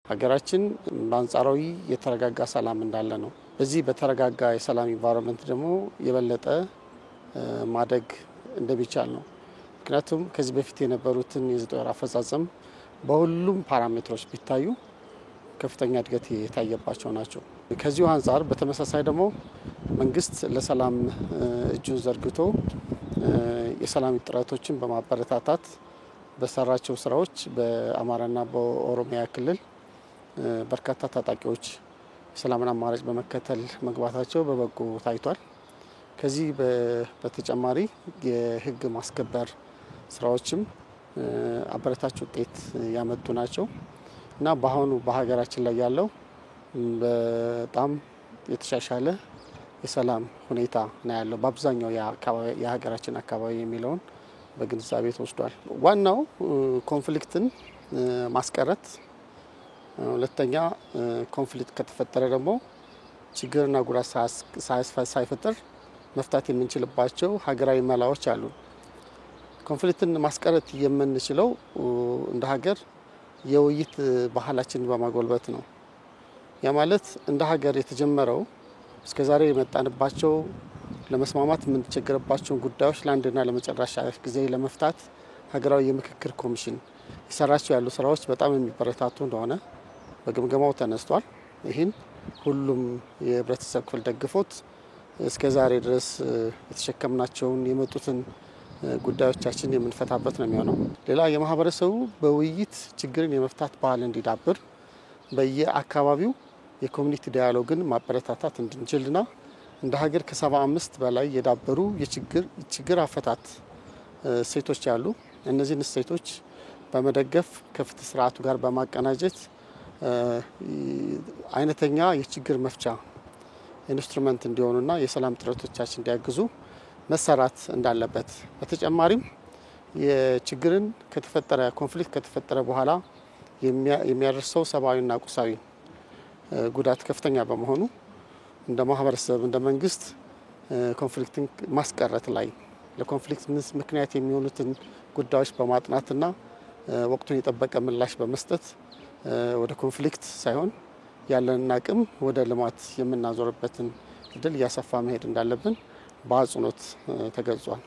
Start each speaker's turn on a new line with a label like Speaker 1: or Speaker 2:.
Speaker 1: ሀገራችን በአንጻራዊ የተረጋጋ ሰላም እንዳለ ነው። በዚህ በተረጋጋ የሰላም ኢንቫይሮንመንት ደግሞ የበለጠ ማደግ እንደሚቻል ነው። ምክንያቱም ከዚህ በፊት የነበሩትን የዘጠኝ ወር አፈጻጸም በሁሉም ፓራሜትሮች ቢታዩ ከፍተኛ እድገት የታየባቸው ናቸው። ከዚሁ አንጻር በተመሳሳይ ደግሞ መንግስት ለሰላም እጁን ዘርግቶ የሰላም ጥረቶችን በማበረታታት በሰራቸው ስራዎች በአማራና በኦሮሚያ ክልል በርካታ ታጣቂዎች ሰላምን አማራጭ በመከተል መግባታቸው በበጎ ታይቷል። ከዚህ በተጨማሪ የህግ ማስከበር ስራዎችም አበረታች ውጤት ያመጡ ናቸው እና በአሁኑ በሀገራችን ላይ ያለው በጣም የተሻሻለ የሰላም ሁኔታ ነው ያለው በአብዛኛው የሀገራችን አካባቢ የሚለውን በግንዛቤ ተወስዷል። ዋናው ኮንፍሊክትን ማስቀረት፣ ሁለተኛ ኮንፍሊክት ከተፈጠረ ደግሞ ችግርና ጉዳት ሳይፈጠር መፍታት የምንችልባቸው ሀገራዊ መላዎች አሉ። ኮንፍሊክትን ማስቀረት የምንችለው እንደ ሀገር የውይይት ባህላችንን በማጎልበት ነው። ያ ማለት እንደ ሀገር የተጀመረው እስከዛሬ የመጣንባቸው ለመስማማት የምንቸገርባቸውን ጉዳዮች ለአንድና ለመጨረሻ ጊዜ ለመፍታት ሀገራዊ የምክክር ኮሚሽን የሰራቸው ያሉ ስራዎች በጣም የሚበረታቱ እንደሆነ በግምገማው ተነስቷል። ይህን ሁሉም የህብረተሰብ ክፍል ደግፎት እስከዛሬ ድረስ የተሸከምናቸውን የመጡትን ጉዳዮቻችን የምንፈታበት ነው የሚሆነው። ሌላ የማህበረሰቡ በውይይት ችግርን የመፍታት ባህል እንዲዳብር በየአካባቢው የኮሚኒቲ ዳያሎግን ማበረታታት እንድንችልና እንደ ሀገር ከ75 በላይ የዳበሩ የችግር አፈታት እሴቶች ያሉ እነዚህን እሴቶች በመደገፍ ከፍትህ ስርዓቱ ጋር በማቀናጀት አይነተኛ የችግር መፍቻ ኢንስትሩመንት እንዲሆኑና የሰላም ጥረቶቻችን እንዲያግዙ መሰራት እንዳለበት፣ በተጨማሪም የችግርን ኮንፍሊክት ከተፈጠረ በኋላ የሚያደርሰው ሰብአዊና ቁሳዊ ጉዳት ከፍተኛ በመሆኑ እንደ ማህበረሰብ እንደ መንግስት ኮንፍሊክትን ማስቀረት ላይ ለኮንፍሊክት ምክንያት የሚሆኑትን ጉዳዮች በማጥናትና ወቅቱን የጠበቀ ምላሽ በመስጠት ወደ ኮንፍሊክት ሳይሆን ያለንን አቅም ወደ ልማት የምናዞርበትን እድል እያሰፋ መሄድ እንዳለብን በአጽንኦት ተገልጿል።